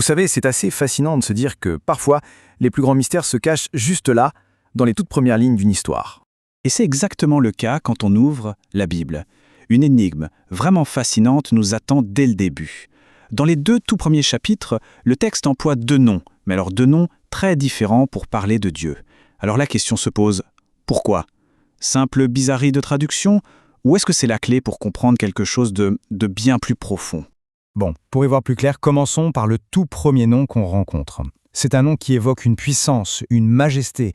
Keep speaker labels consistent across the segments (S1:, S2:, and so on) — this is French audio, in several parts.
S1: Vous savez, c'est assez fascinant de se dire que parfois, les plus grands mystères se cachent juste là, dans les toutes premières lignes d'une histoire.
S2: Et c'est exactement le cas quand on ouvre la Bible. Une énigme vraiment fascinante nous attend dès le début. Dans les 2 tout premiers chapitres, le texte emploie 2 noms, mais alors 2 noms très différents pour parler de Dieu. Alors la question se pose, pourquoi? Simple bizarrerie de traduction? Ou est-ce que c'est la clé pour comprendre quelque chose de bien plus profond?
S3: Bon, pour y voir plus clair, commençons par le tout premier nom qu'on rencontre. C'est un nom qui évoque une puissance, une majesté,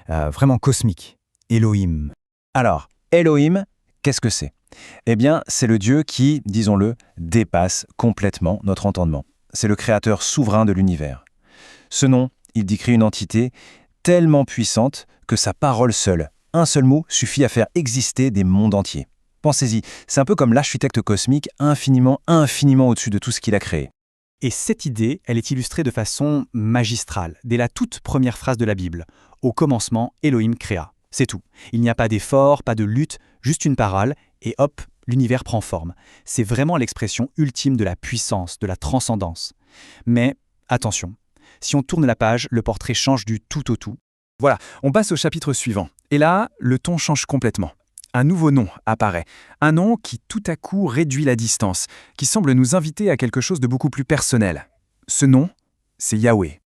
S3: vraiment cosmique. Elohim.
S4: Alors, Elohim, qu'est-ce que c'est? Eh bien, c'est le Dieu qui, disons-le, dépasse complètement notre entendement. C'est le créateur souverain de l'univers. Ce nom, il décrit une entité tellement puissante que sa parole seule, un seul mot, suffit à faire exister des mondes entiers. Pensez-y, c'est un peu comme l'architecte cosmique infiniment au-dessus de tout ce qu'il a créé.
S2: Et cette idée, elle est illustrée de façon magistrale, dès la toute première phrase de la Bible. Au commencement, Elohim créa. C'est tout. Il n'y a pas d'effort, pas de lutte, juste une parole, et hop, l'univers prend forme. C'est vraiment l'expression ultime de la puissance, de la transcendance. Mais attention, si on tourne la page, le portrait change du tout au tout.
S1: Voilà, on passe au chapitre suivant. Et là, le ton change complètement. Un nouveau nom apparaît. Un nom qui tout à coup réduit la distance, qui semble nous inviter à quelque chose de beaucoup plus personnel. Ce nom, c'est Yahweh.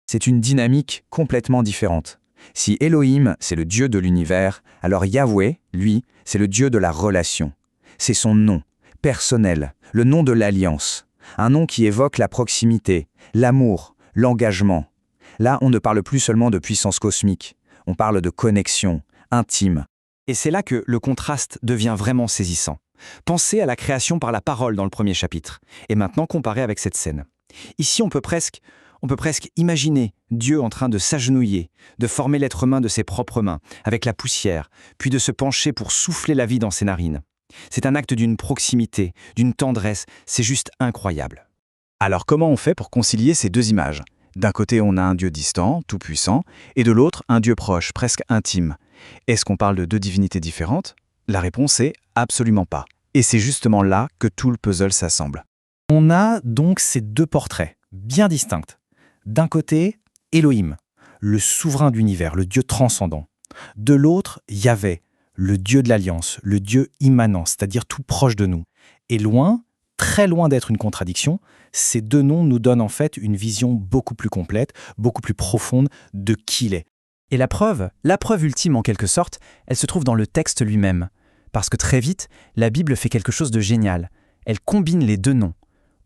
S4: C'est une dynamique complètement différente. Si Elohim, c'est le Dieu de l'univers, alors Yahweh, lui, c'est le Dieu de la relation. C'est son nom, personnel, le nom de l'alliance. Un nom qui évoque la proximité, l'amour, l'engagement. Là, on ne parle plus seulement de puissance cosmique, on parle de connexion, intime.
S5: Et c'est là que le contraste devient vraiment saisissant. Pensez à la création par la parole dans le premier chapitre, et maintenant comparez avec cette scène. Ici, on peut presque imaginer Dieu en train de s'agenouiller, de former l'être humain de ses propres mains, avec la poussière, puis de se pencher pour souffler la vie dans ses narines. C'est un acte d'une proximité, d'une tendresse, c'est juste incroyable.
S2: Alors comment on fait pour concilier ces 2 images? D'un côté, on a un Dieu distant, tout-puissant, et de l'autre, un Dieu proche, presque intime. Est-ce qu'on parle de 2 divinités différentes? La réponse est absolument pas. Et c'est justement là que tout le puzzle s'assemble.
S3: On a donc ces 2 portraits, bien distincts. D'un côté, Elohim, le souverain de l'univers, le Dieu transcendant. De l'autre, Yahvé, le Dieu de l'alliance, le Dieu immanent, c'est-à-dire tout proche de nous. Et loin, très loin d'être une contradiction, ces 2 noms nous donnent en fait une vision beaucoup plus complète, beaucoup plus profonde de qui il est.
S5: Et la preuve ultime en quelque sorte, elle se trouve dans le texte lui-même. Parce que très vite, la Bible fait quelque chose de génial. Elle combine les 2 noms.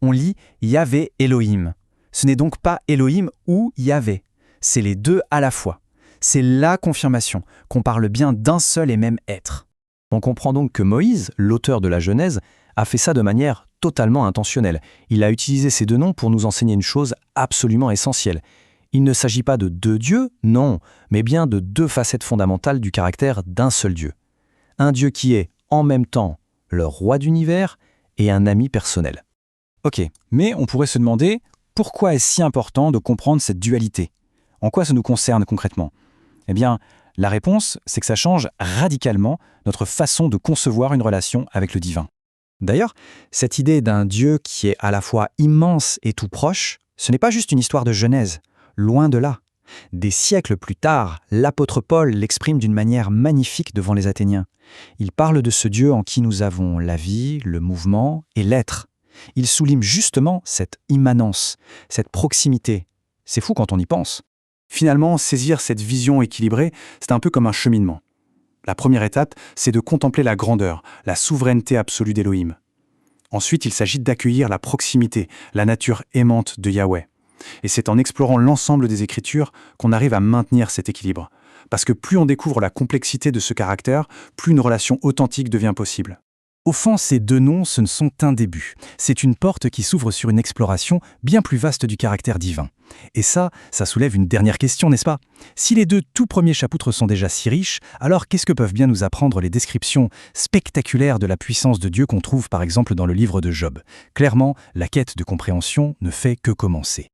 S5: On lit Yahvé Elohim. Ce n'est donc pas Elohim ou Yahvé. C'est les 2 à la fois. C'est la confirmation qu'on parle bien d'un seul et même être.
S6: On comprend donc que Moïse, l'auteur de la Genèse, a fait ça de manière totalement intentionnelle. Il a utilisé ces 2 noms pour nous enseigner une chose absolument essentielle. Il ne s'agit pas de 2 dieux, non, mais bien de 2 facettes fondamentales du caractère d'un seul Dieu. Un Dieu qui est, en même temps, le roi d'univers et un ami personnel.
S2: Ok, mais on pourrait se demander pourquoi est-ce si important de comprendre cette dualité? En quoi ça nous concerne concrètement? Eh bien, la réponse, c'est que ça change radicalement notre façon de concevoir une relation avec le divin.
S5: D'ailleurs, cette idée d'un Dieu qui est à la fois immense et tout proche, ce n'est pas juste une histoire de Genèse. Loin de là. Des siècles plus tard, l'apôtre Paul l'exprime d'une manière magnifique devant les Athéniens. Il parle de ce Dieu en qui nous avons la vie, le mouvement et l'être. Il souligne justement cette immanence, cette proximité. C'est fou quand on y pense.
S1: Finalement, saisir cette vision équilibrée, c'est un peu comme un cheminement. La première étape, c'est de contempler la grandeur, la souveraineté absolue d'Elohim. Ensuite, il s'agit d'accueillir la proximité, la nature aimante de Yahweh. Et c'est en explorant l'ensemble des Écritures qu'on arrive à maintenir cet équilibre. Parce que plus on découvre la complexité de ce caractère, plus une relation authentique devient possible.
S3: Au fond, ces 2 noms, ce ne sont qu'un début. C'est une porte qui s'ouvre sur une exploration bien plus vaste du caractère divin. Et ça soulève une dernière question, n'est-ce pas? Si les 2 tout premiers chapitres sont déjà si riches, alors qu'est-ce que peuvent bien nous apprendre les descriptions spectaculaires de la puissance de Dieu qu'on trouve par exemple dans le livre de Job? Clairement, la quête de compréhension ne fait que commencer.